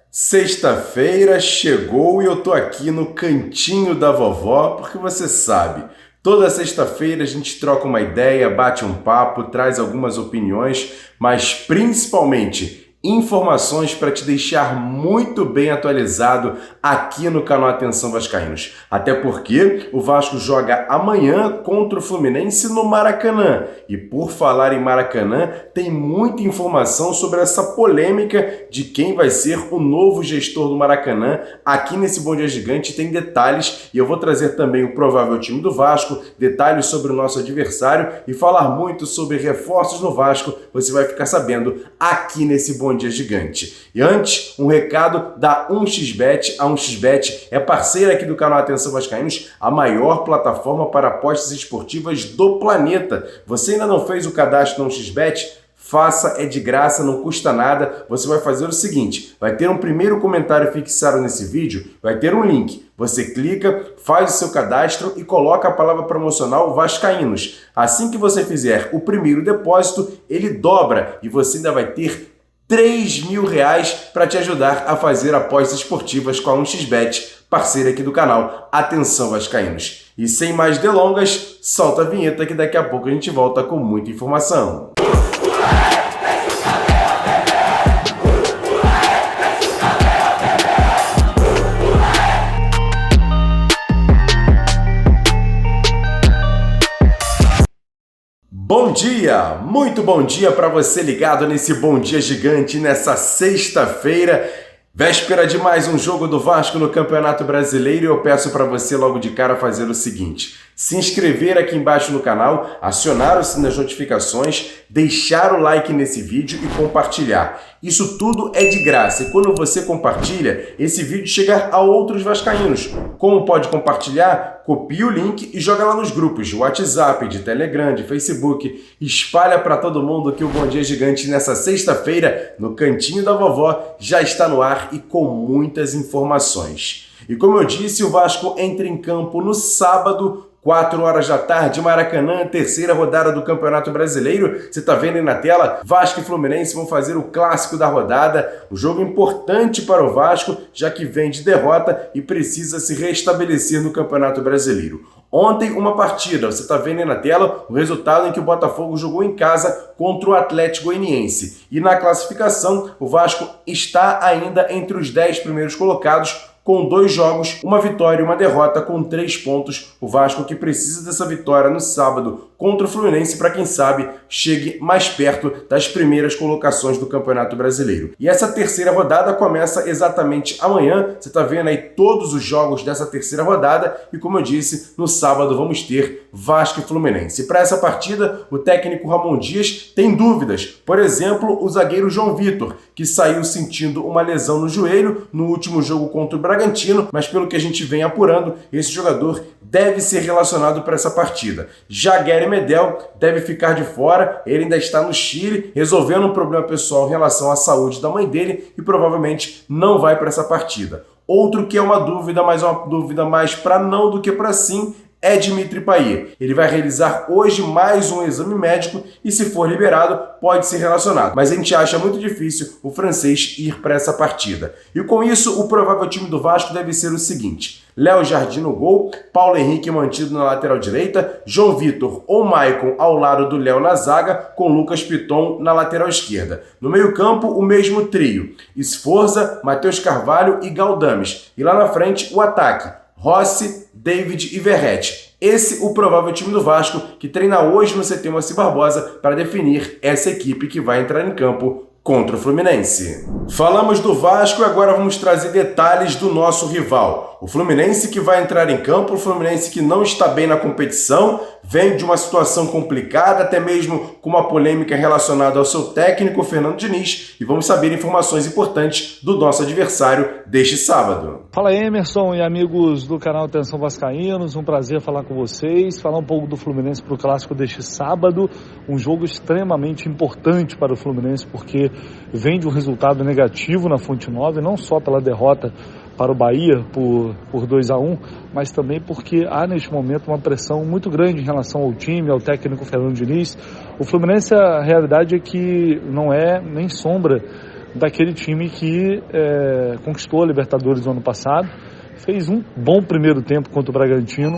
Sexta-feira chegou e eu tô aqui no cantinho da vovó, porque você sabe, toda sexta-feira a gente troca uma ideia, bate um papo, traz algumas opiniões, mas principalmente informações para te deixar muito bem atualizado aqui no canal Atenção Vascaínos. Até porque o Vasco joga amanhã contra o Fluminense no Maracanã. E por falar em Maracanã, tem muita informação sobre essa polêmica de quem vai ser o novo gestor do Maracanã. Aqui nesse Bom Dia Gigante tem detalhes e eu vou trazer também o provável time do Vasco, detalhes sobre o nosso adversário e falar muito sobre reforços no Vasco. Você vai ficar sabendo aqui nesse Bom Dia Gigante. E antes, um recado da 1xBet. A 1xBet é parceira aqui do canal Atenção Vascaínos, a maior plataforma para apostas esportivas do planeta. Você ainda não fez o cadastro na 1xBet? Faça, é de graça, não custa nada. Você vai fazer o seguinte, vai ter um primeiro comentário fixado nesse vídeo, vai ter um link. Você clica, faz o seu cadastro e coloca a palavra promocional Vascaínos. Assim que você fizer o primeiro depósito, ele dobra e você ainda vai ter R$3.000 para te ajudar a fazer apostas esportivas com a 1xBet, parceira aqui do canal Atenção Vascaínos. E sem mais delongas, solta a vinheta que daqui a pouco a gente volta com muita informação. Bom dia, muito bom dia para você ligado nesse Bom Dia Gigante nessa sexta-feira, véspera de mais um jogo do Vasco no Campeonato Brasileiro. E eu peço para você logo de cara fazer o seguinte, se inscrever aqui embaixo no canal, acionar o sininho das notificações, deixar o like nesse vídeo e compartilhar. Isso tudo é de graça e quando você compartilha, esse vídeo chega a outros vascaínos. Como pode compartilhar? Copia o link e joga lá nos grupos de WhatsApp, de Telegram, de Facebook. Espalha para todo mundo que o Bom Dia Gigante nessa sexta-feira, no cantinho da vovó, já está no ar e com muitas informações. E como eu disse, o Vasco entra em campo no sábado, 4 horas da tarde, Maracanã, terceira rodada do Campeonato Brasileiro. Você está vendo aí na tela, Vasco e Fluminense vão fazer o clássico da rodada. Um jogo importante para o Vasco, já que vem de derrota e precisa se restabelecer no Campeonato Brasileiro. Ontem, uma partida, você está vendo aí na tela, o resultado em que o Botafogo jogou em casa contra o Atlético Goianiense. E na classificação, o Vasco está ainda entre os 10 primeiros colocados, com 2 jogos, uma vitória e uma derrota, com 3 pontos. O Vasco que precisa dessa vitória no sábado contra o Fluminense para, quem sabe, chegue mais perto das primeiras colocações do Campeonato Brasileiro. E essa terceira rodada começa exatamente amanhã. Você está vendo aí todos os jogos dessa terceira rodada e, como eu disse, no sábado vamos ter Vasco e Fluminense. Para essa partida, o técnico Ramon Dias tem dúvidas. Por exemplo, o zagueiro João Vitor, que saiu sentindo uma lesão no joelho no último jogo contra o Bragantino, mas pelo que a gente vem apurando, esse jogador deve ser relacionado para essa partida. Já Gary Medel deve ficar de fora, ele ainda está no Chile, resolvendo um problema pessoal em relação à saúde da mãe dele e provavelmente não vai para essa partida. Outro que é uma dúvida, mas uma dúvida mais para não do que para sim, é Dimitri Payet. Ele vai realizar hoje mais um exame médico e, se for liberado, pode ser relacionado. Mas a gente acha muito difícil o francês ir para essa partida. E com isso, o provável time do Vasco deve ser o seguinte: Léo Jardim no gol, Paulo Henrique mantido na lateral direita, João Vitor ou Maicon ao lado do Léo na zaga, com Lucas Piton na lateral esquerda. No meio-campo, o mesmo trio: Sforza, Matheus Carvalho e Galdames. E lá na frente, o ataque: Rossi, David e Verratti. Esse o provável time do Vasco, que treina hoje no CT Moacir Barbosa para definir essa equipe que vai entrar em campo contra o Fluminense. Falamos do Vasco e agora vamos trazer detalhes do nosso rival. O Fluminense que vai entrar em campo, o Fluminense que não está bem na competição, vem de uma situação complicada, até mesmo com uma polêmica relacionada ao seu técnico, Fernando Diniz, e vamos saber informações importantes do nosso adversário deste sábado. Fala Emerson e amigos do canal Atenção Vascaínos, um prazer falar com vocês, falar um pouco do Fluminense para o clássico deste sábado, um jogo extremamente importante para o Fluminense, porque vem de um resultado negativo na Fonte Nova, não só pela derrota para o Bahia por 2-1, mas também porque há neste momento uma pressão muito grande em relação ao time, ao técnico Fernando Diniz. O Fluminense, a realidade é que não é nem sombra daquele time que conquistou a Libertadores no ano passado. Fez um bom primeiro tempo contra o Bragantino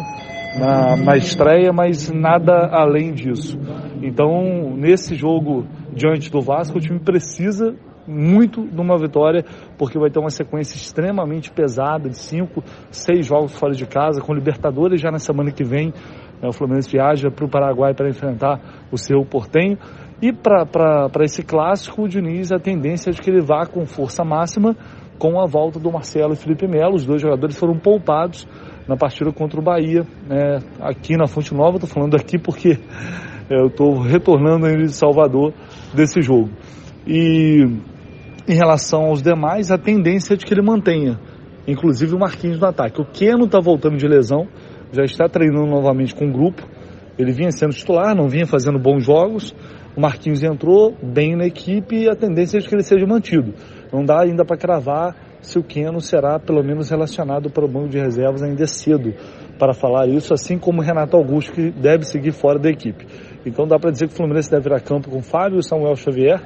na estreia, mas nada além disso. Então, nesse jogo diante do Vasco, o time precisa muito de uma vitória, porque vai ter uma sequência extremamente pesada de 5, 6 jogos fora de casa, com Libertadores já na semana que vem. O Fluminense viaja para o Paraguai para enfrentar o Cerro Porteño. E para esse clássico, o Diniz, a tendência é de que ele vá com força máxima com a volta do Marcelo e Felipe Melo. Os dois jogadores foram poupados na partida contra o Bahia, aqui na Fonte Nova. Estou falando aqui porque eu estou retornando ainda de Salvador desse jogo. E em relação aos demais, a tendência é de que ele mantenha, inclusive o Marquinhos no ataque. O Keno está voltando de lesão, já está treinando novamente com o grupo. Ele vinha sendo titular, não vinha fazendo bons jogos. O Marquinhos entrou bem na equipe e a tendência é de que ele seja mantido. Não dá ainda para cravar se o Keno será pelo menos relacionado para o banco de reservas, ainda é cedo para falar isso, assim como o Renato Augusto, que deve seguir fora da equipe. Então dá para dizer que o Fluminense deve ir a campo com Fábio, Samuel Xavier,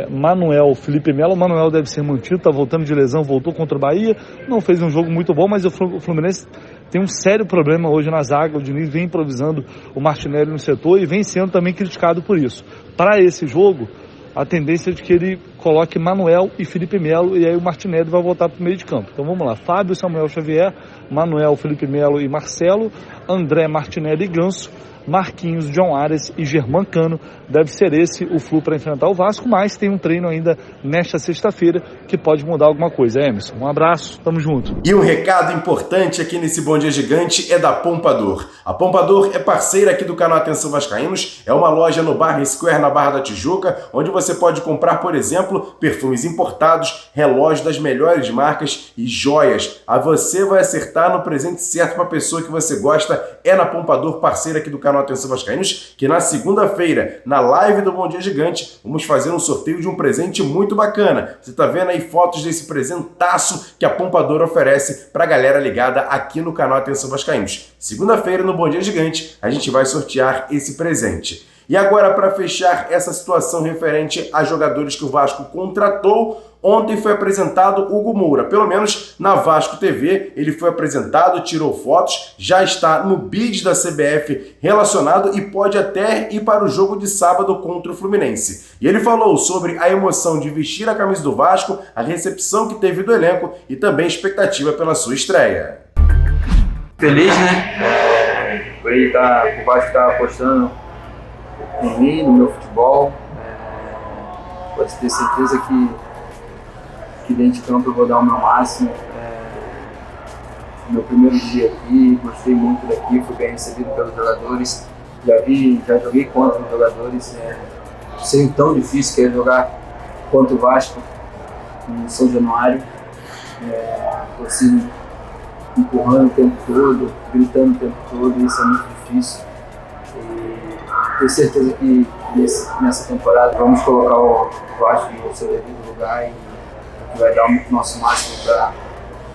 Manuel, Felipe Melo. O Manuel deve ser mantido, está voltando de lesão, voltou contra o Bahia, não fez um jogo muito bom, mas o Fluminense tem um sério problema hoje na zaga. O Diniz vem improvisando o Martinelli no setor e vem sendo também criticado por isso. Para esse jogo, a tendência é de que ele coloque Manuel e Felipe Melo, e aí o Martinelli vai voltar para o meio de campo. Então vamos lá: Fábio, Samuel Xavier, Manuel, Felipe Melo e Marcelo, André, Martinelli e Ganso, Marquinhos, John Ares e Germán Cano. Deve ser esse o flu para enfrentar o Vasco, mas tem um treino ainda nesta sexta-feira que pode mudar alguma coisa. Emerson, um abraço, tamo junto. E um recado importante aqui nesse Bom Dia Gigante é da Pompador. A Pompador é parceira aqui do canal Atenção Vascaínos, é uma loja no Barra Square, na Barra da Tijuca, onde você pode comprar, por exemplo, perfumes importados, relógios das melhores marcas e joias. A você vai acertar no presente certo para a pessoa que você gosta. É na Pompador, parceira aqui do canal Atenção Vascaínos, que na segunda-feira, na live do Bom Dia Gigante, vamos fazer um sorteio de um presente muito bacana. Você tá vendo aí fotos desse presentaço que a Pompador oferece pra galera ligada aqui no canal Atenção Vascaínos. Segunda-feira, no Bom Dia Gigante, a gente vai sortear esse presente. E agora, para fechar essa situação referente a jogadores que o Vasco contratou, ontem foi apresentado Hugo Moura. Pelo menos na Vasco TV ele foi apresentado, tirou fotos, já está no bid da CBF relacionado e pode até ir para o jogo de sábado contra o Fluminense. E ele falou sobre a emoção de vestir a camisa do Vasco, a recepção que teve do elenco e também expectativa pela sua estreia. Feliz, né? Por ele o Vasco está apostando em mim, no meu futebol. Pode ter certeza que dentro de campo eu vou dar o meu máximo. Meu primeiro dia aqui, gostei muito daqui, fui bem recebido pelos jogadores. Já joguei contra os jogadores. Sei tão difícil que é jogar contra o Vasco em São Januário. Torcida empurrando o tempo todo, gritando o tempo todo, e isso é muito difícil. Tenho certeza que nessa temporada vamos colocar o Vasco no seu devido lugar e vai dar o nosso máximo para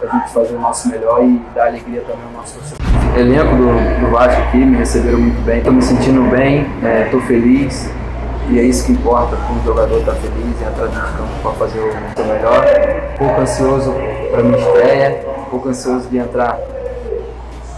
a gente fazer o nosso melhor e dar alegria também ao nosso torcedor. O elenco do Vasco aqui me receberam muito bem, estou me sentindo bem, estou feliz e é isso que importa, o jogador estar feliz e entrar dentro de campo para fazer o seu melhor. Um pouco ansioso para a minha estreia, um pouco ansioso de entrar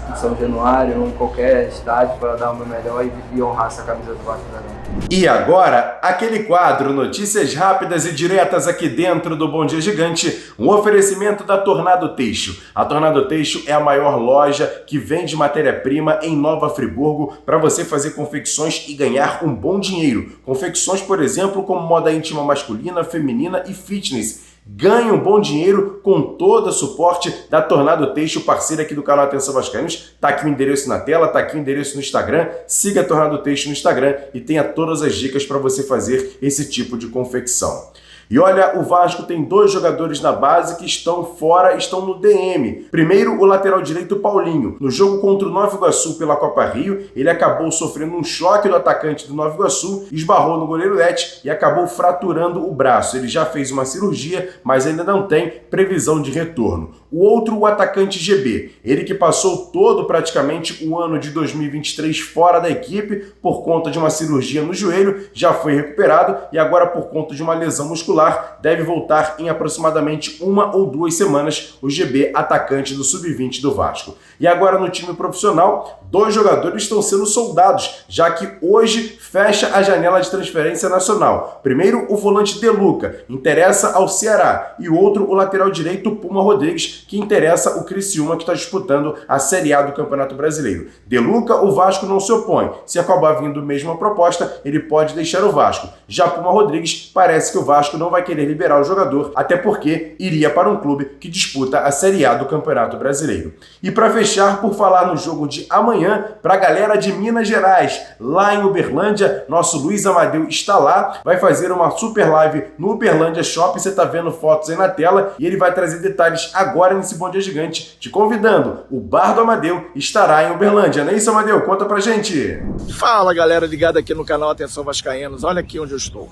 no São Januário ou em qualquer estádio para dar o meu melhor e honrar essa camisa do Vasco da Gama. E agora, aquele quadro Notícias Rápidas e Diretas aqui dentro do Bom Dia Gigante, um oferecimento da Tornado Têxtil. A Tornado Têxtil é a maior loja que vende matéria-prima em Nova Friburgo para você fazer confecções e ganhar um bom dinheiro. Confecções, por exemplo, como moda íntima masculina, feminina e fitness. Ganhe um bom dinheiro com todo o suporte da Tornado Têxtil, parceira aqui do canal Atenção Vascaínos. Tá aqui o endereço na tela, tá aqui o endereço no Instagram. Siga a Tornado Têxtil no Instagram e tenha todas as dicas para você fazer esse tipo de confecção. E olha, o Vasco tem 2 jogadores na base que estão fora, estão no DM. Primeiro, o lateral direito Paulinho. No jogo contra o Nova Iguaçu pela Copa Rio, ele acabou sofrendo um choque do atacante do Nova Iguaçu, esbarrou no goleiro Lete e acabou fraturando o braço. Ele já fez uma cirurgia, mas ainda não tem previsão de retorno. O outro, o atacante GB. Ele que passou praticamente o ano de 2023 fora da equipe por conta de uma cirurgia no joelho, já foi recuperado e agora por conta de uma lesão muscular titular, deve voltar em aproximadamente 1 ou 2 semanas, o GB, atacante do Sub-20 do Vasco. E agora no time profissional, 2 jogadores estão sendo soldados, já que hoje fecha a janela de transferência nacional. Primeiro, o volante De Luca, interessa ao Ceará, e o outro, o lateral direito, Puma Rodrigues, que interessa o Criciúma, que está disputando a Série A do Campeonato Brasileiro. De Luca, o Vasco não se opõe. Se acabar vindo mesmo a proposta, ele pode deixar o Vasco. Já Puma Rodrigues, parece que o Vasco não vai querer liberar o jogador, até porque iria para um clube que disputa a Série A do Campeonato Brasileiro. E para fechar, por falar no jogo de amanhã, para a galera de Minas Gerais, lá em Uberlândia, nosso Luiz Amadeu está lá, vai fazer uma super live no Uberlândia Shopping, você está vendo fotos aí na tela, e ele vai trazer detalhes agora nesse Bom Dia Gigante, te convidando. O Bar do Amadeu estará em Uberlândia, não é isso, Amadeu? Conta pra gente! Fala, galera ligada aqui no canal Atenção Vascaínos, olha aqui onde eu estou.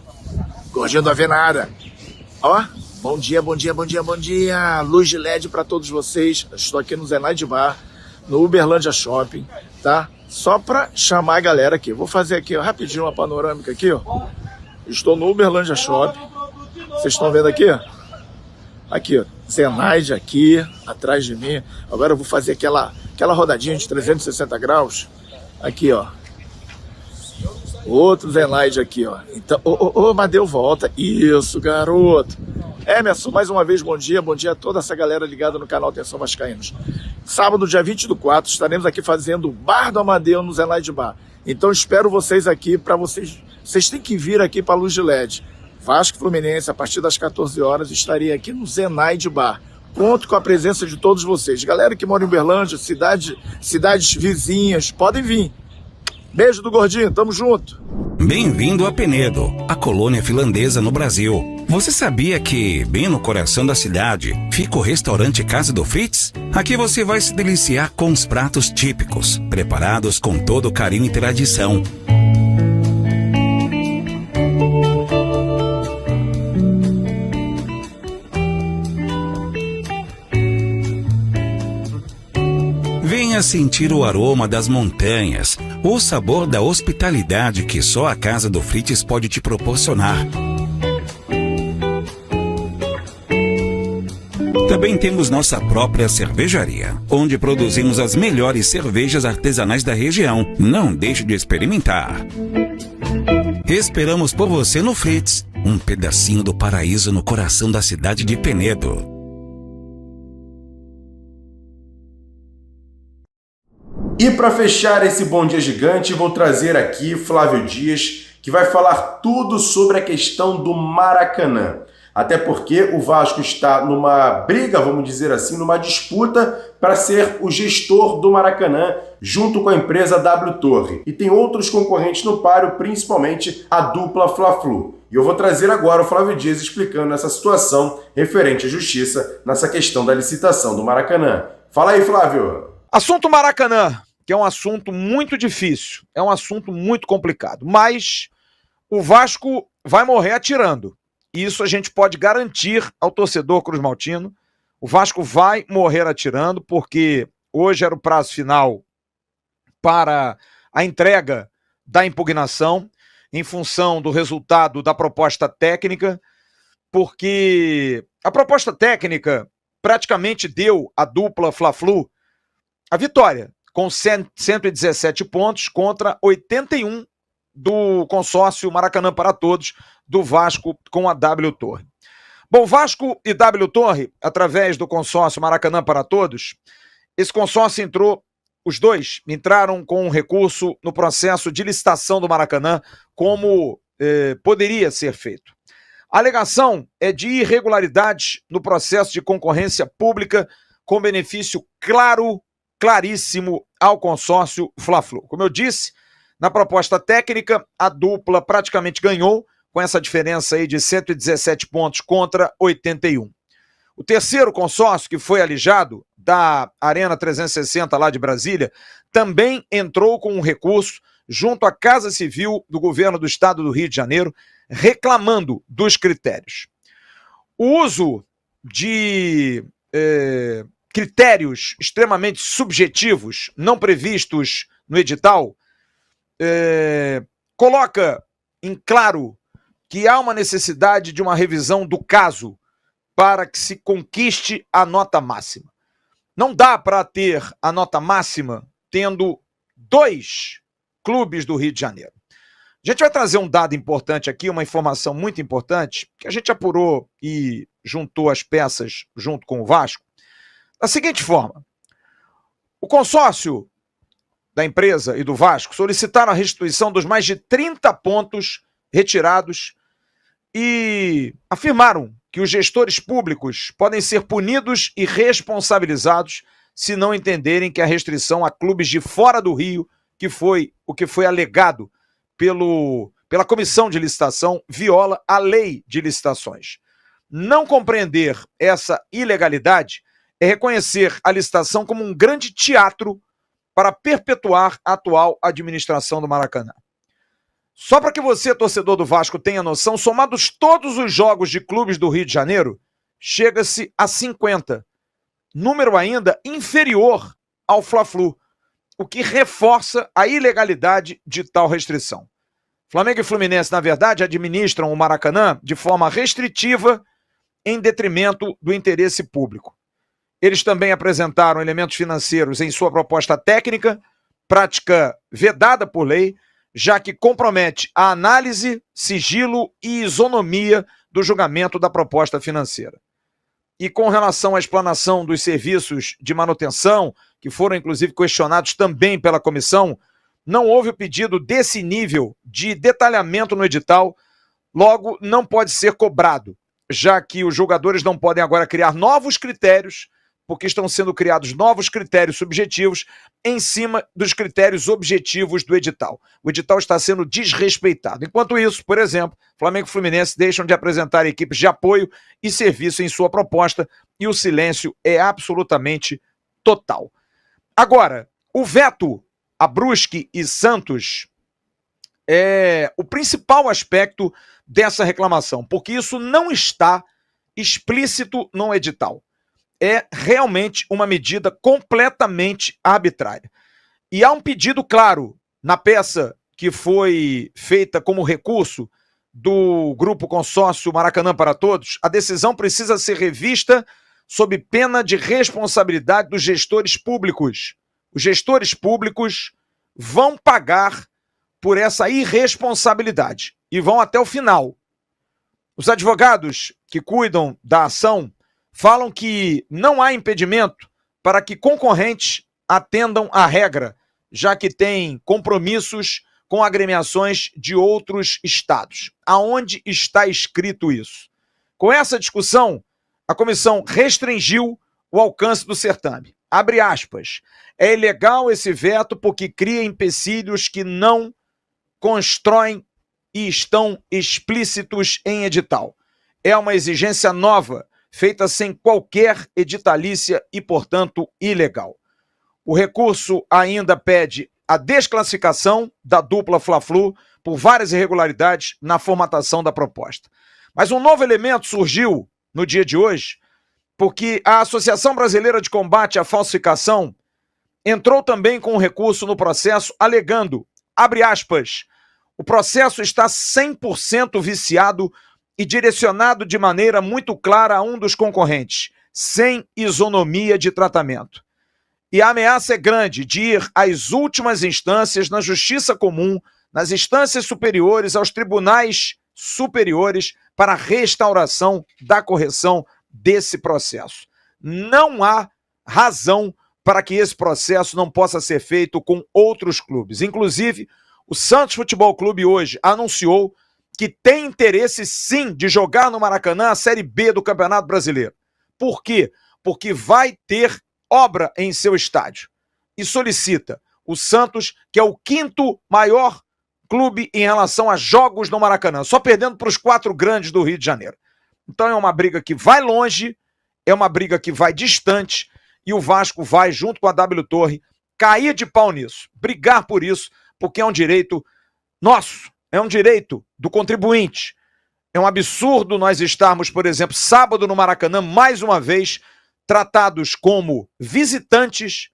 Gordinho da Venada. Ó, bom dia, bom dia, bom dia, bom dia. Luz de LED para todos vocês. Estou aqui no Zenaide Bar, no Uberlândia Shopping, tá? Só para chamar a galera aqui. Vou fazer aqui, ó, rapidinho uma panorâmica aqui, ó. Estou no Uberlândia Shopping. Vocês estão vendo aqui, ó? Aqui, ó, Zenaide aqui, atrás de mim. Agora eu vou fazer aquela rodadinha de 360 graus. Aqui, ó. Outro Zenaide aqui, ó. Então, Amadeu, volta. Isso, garoto. Emerson, mais uma vez, bom dia a toda essa galera ligada no canal Atenção Vascaínos. Sábado, dia 20/4, estaremos aqui fazendo o Bar do Amadeu no Zenaide Bar. Então, espero vocês aqui, para vocês têm que vir aqui para a Luz de LED. Vasco Fluminense, a partir das 14 horas, estarei aqui no Zenaide Bar. Conto com a presença de todos vocês. Galera que mora em Uberlândia, cidades vizinhas, podem vir. Beijo do Gordinho, tamo junto. Bem-vindo a Penedo, a colônia finlandesa no Brasil. Você sabia que, bem no coração da cidade, fica o restaurante Casa do Fritz? Aqui você vai se deliciar com os pratos típicos, preparados com todo carinho e tradição. Venha sentir o aroma das montanhas, o sabor da hospitalidade que só a Casa do Fritz pode te proporcionar. Também temos nossa própria cervejaria, onde produzimos as melhores cervejas artesanais da região. Não deixe de experimentar. Esperamos por você no Fritz, um pedacinho do paraíso no coração da cidade de Penedo. E para fechar esse Bom Dia Gigante, vou trazer aqui Flávio Dias, que vai falar tudo sobre a questão do Maracanã. Até porque o Vasco está numa briga, vamos dizer assim, numa disputa para ser o gestor do Maracanã, junto com a empresa W Torre. E tem outros concorrentes no páreo, principalmente a dupla Fla-Flu. E eu vou trazer agora o Flávio Dias explicando essa situação referente à justiça nessa questão da licitação do Maracanã. Fala aí, Flávio! Assunto Maracanã, que é um assunto muito difícil, é um assunto muito complicado, mas o Vasco vai morrer atirando. Isso a gente pode garantir ao torcedor cruzmaltino. O Vasco vai morrer atirando, porque hoje era o prazo final para a entrega da impugnação, em função do resultado da proposta técnica, porque a proposta técnica praticamente deu à dupla Fla-Flu a vitória, com 117 pontos contra 81 do consórcio Maracanã para Todos, do Vasco com a W Torre. Bom, Vasco e W Torre, através do consórcio Maracanã para Todos, esse consórcio entrou, os dois entraram com um recurso no processo de licitação do Maracanã, como poderia ser feito. A alegação é de irregularidades no processo de concorrência pública, com benefício claríssimo ao consórcio Fla-Flu. Como eu disse, na proposta técnica, a dupla praticamente ganhou, com essa diferença aí de 117 pontos contra 81. O terceiro consórcio, que foi alijado, da Arena 360 lá de Brasília, também entrou com um recurso junto à Casa Civil do Governo do Estado do Rio de Janeiro, reclamando dos critérios. O uso de critérios extremamente subjetivos, não previstos no edital, coloca em claro que há uma necessidade de uma revisão do caso para que se conquiste a nota máxima. Não dá para ter a nota máxima tendo 2 clubes do Rio de Janeiro. A gente vai trazer um dado importante aqui, uma informação muito importante, que a gente apurou e juntou as peças junto com o Vasco, da seguinte forma: o consórcio da empresa e do Vasco solicitaram a restituição dos mais de 30 pontos retirados e afirmaram que os gestores públicos podem ser punidos e responsabilizados se não entenderem que a restrição a clubes de fora do Rio, que foi o que foi alegado pela comissão de licitação, viola a lei de licitações. Não compreender essa ilegalidade é reconhecer a licitação como um grande teatro para perpetuar a atual administração do Maracanã. Só para que você, torcedor do Vasco, tenha noção, somados todos os jogos de clubes do Rio de Janeiro, chega-se a 50. Número ainda inferior ao Fla-Flu, o que reforça a ilegalidade de tal restrição. Flamengo e Fluminense, na verdade, administram o Maracanã de forma restritiva em detrimento do interesse público. Eles também apresentaram elementos financeiros em sua proposta técnica, prática vedada por lei, já que compromete a análise, sigilo e isonomia do julgamento da proposta financeira. E com relação à explanação dos serviços de manutenção, que foram inclusive questionados também pela comissão, não houve o pedido desse nível de detalhamento no edital, logo não pode ser cobrado, já que os julgadores não podem agora criar novos critérios, porque estão sendo criados novos critérios subjetivos em cima dos critérios objetivos do edital. O edital está sendo desrespeitado. Enquanto isso, por exemplo, Flamengo e Fluminense deixam de apresentar equipes de apoio e serviço em sua proposta e o silêncio é absolutamente total. Agora, o veto a Brusque e Santos é o principal aspecto dessa reclamação, porque isso não está explícito no edital. É realmente uma medida completamente arbitrária. E há um pedido claro na peça que foi feita como recurso do Grupo Consórcio Maracanã para Todos. A decisão precisa ser revista sob pena de responsabilidade dos gestores públicos. Os gestores públicos vão pagar por essa irresponsabilidade e vão até o final. Os advogados que cuidam da ação falam que não há impedimento para que concorrentes atendam à regra, já que têm compromissos com agremiações de outros estados. Aonde está escrito isso? Com essa discussão, a comissão restringiu o alcance do certame. Abre aspas. É ilegal esse veto porque cria empecilhos que não constroem e estão explícitos em edital. É uma exigência nova, feita sem qualquer editalícia e, portanto, ilegal. O recurso ainda pede a desclassificação da dupla Fla-Flu por várias irregularidades na formatação da proposta. Mas um novo elemento surgiu no dia de hoje, porque a Associação Brasileira de Combate à Falsificação entrou também com um recurso no processo, alegando, abre aspas, o processo está 100% viciado e direcionado de maneira muito clara a um dos concorrentes, sem isonomia de tratamento. E a ameaça é grande de ir às últimas instâncias na justiça comum, nas instâncias superiores, aos tribunais superiores, para a restauração da correção desse processo. Não há razão para que esse processo não possa ser feito com outros clubes. Inclusive, o Santos Futebol Clube hoje anunciou que tem interesse sim de jogar no Maracanã a Série B do Campeonato Brasileiro. Por quê? Porque vai ter obra em seu estádio. E solicita o Santos, que é o 5º maior clube em relação a jogos no Maracanã, só perdendo para os 4 grandes do Rio de Janeiro. Então é uma briga que vai longe, é uma briga que vai distante, e o Vasco vai, junto com a W Torre, cair de pau nisso, brigar por isso, porque é um direito nosso, é um direito do contribuinte. É um absurdo nós estarmos, por exemplo, sábado no Maracanã, mais uma vez, tratados como visitantes,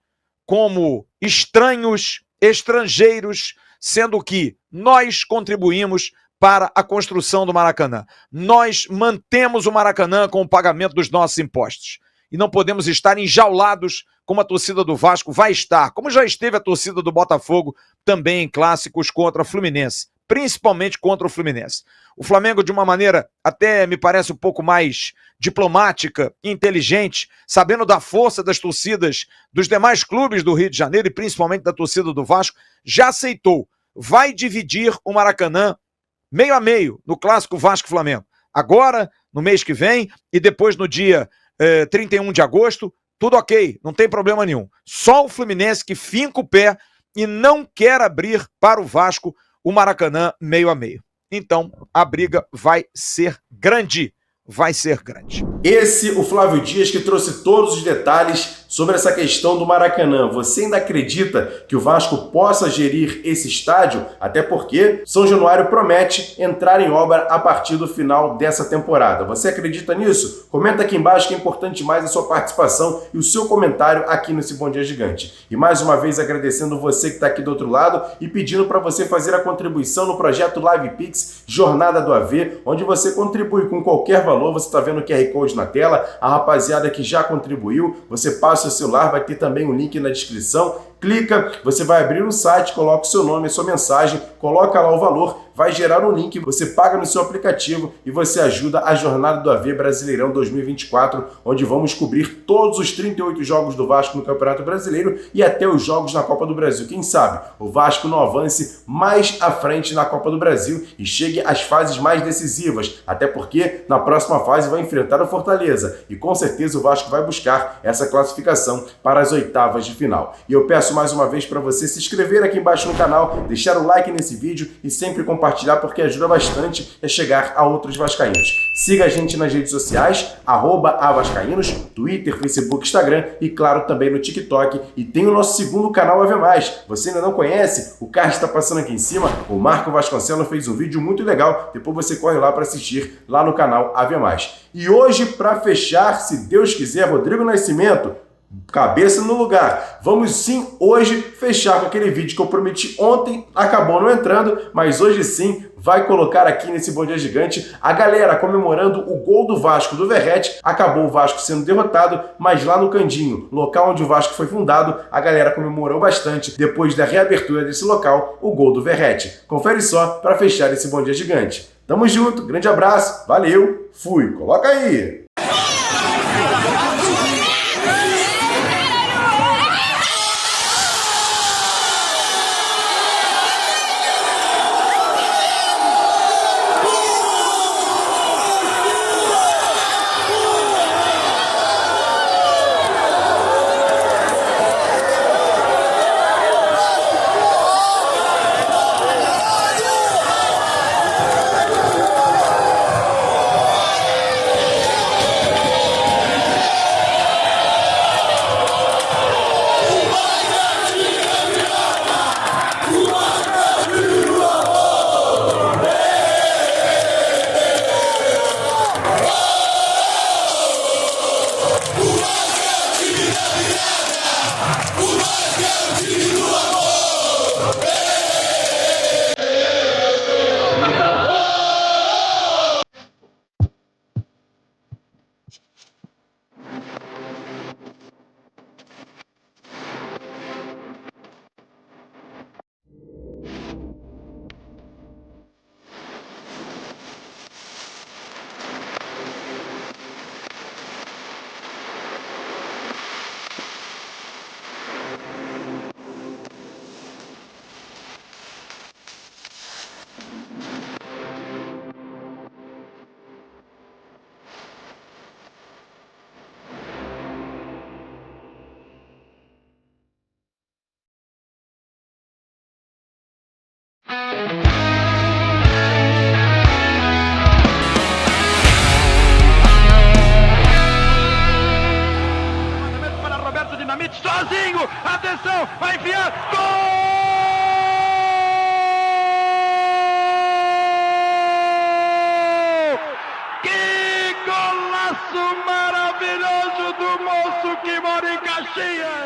como estranhos, estrangeiros, sendo que nós contribuímos para a construção do Maracanã. Nós mantemos o Maracanã com o pagamento dos nossos impostos. E não podemos estar enjaulados como a torcida do Vasco vai estar, como já esteve a torcida do Botafogo também em clássicos contra a Fluminense, principalmente contra o Fluminense. O Flamengo, de uma maneira até me parece um pouco mais diplomática e inteligente, sabendo da força das torcidas dos demais clubes do Rio de Janeiro e principalmente da torcida do Vasco, já aceitou. Vai dividir o Maracanã meio a meio no clássico Vasco-Flamengo. Agora, no mês que vem e depois no dia 31 de agosto, tudo ok, não tem problema nenhum. Só o Fluminense que finca o pé e não quer abrir para o Vasco o Maracanã meio a meio. Então, a briga vai ser grande. Vai ser grande. Esse, o Flávio Dias, que trouxe todos os detalhes sobre essa questão do Maracanã. Você ainda acredita que o Vasco possa gerir esse estádio? Até porque São Januário promete entrar em obra a partir do final dessa temporada. Você acredita nisso? Comenta aqui embaixo, que é importante mais a sua participação e o seu comentário aqui nesse Bom Dia Gigante. E mais uma vez agradecendo você que está aqui do outro lado e pedindo para você fazer a contribuição no projeto Live Pix Jornada do AV, onde você contribui com qualquer valor. Você está vendo o QR Code na tela, a rapaziada que já contribuiu, você passa o celular, vai ter também um link na descrição, clica, você vai abrir o site, coloca o seu nome, a sua mensagem, coloca lá o valor, vai gerar um link, você paga no seu aplicativo e você ajuda a Jornada do AV Brasileirão 2024, onde vamos cobrir todos os 38 jogos do Vasco no Campeonato Brasileiro e até os jogos na Copa do Brasil. Quem sabe o Vasco não avance mais à frente na Copa do Brasil e chegue às fases mais decisivas, até porque na próxima fase vai enfrentar o Fortaleza e com certeza o Vasco vai buscar essa classificação para as oitavas de final. E eu peço mais uma vez para você se inscrever aqui embaixo no canal, deixar o like nesse vídeo e sempre compartilhar, porque ajuda bastante a chegar a outros vascaínos. Siga a gente nas redes sociais, @avascaínos, Twitter, Facebook, Instagram e claro também no TikTok. E tem o nosso segundo canal AV+. Você ainda não conhece? O card está passando aqui em cima. O Marco Vasconcelos fez um vídeo muito legal. Depois você corre lá para assistir lá no canal AV+. E hoje, para fechar, se Deus quiser, Rodrigo Nascimento, cabeça no lugar. Vamos sim hoje fechar com aquele vídeo que eu prometi ontem, acabou não entrando, mas hoje sim vai colocar aqui nesse Bom Dia Gigante a galera comemorando o gol do Vasco do Verratti. Acabou o Vasco sendo derrotado, mas lá no Candinho, local onde o Vasco foi fundado, a galera comemorou bastante depois da reabertura desse local, o gol do Verratti. Confere só para fechar esse Bom Dia Gigante. Tamo junto, grande abraço, valeu, fui, coloca aí! Sozinho, atenção, vai enfiar, gol! Que golaço maravilhoso do moço que mora em Caxias!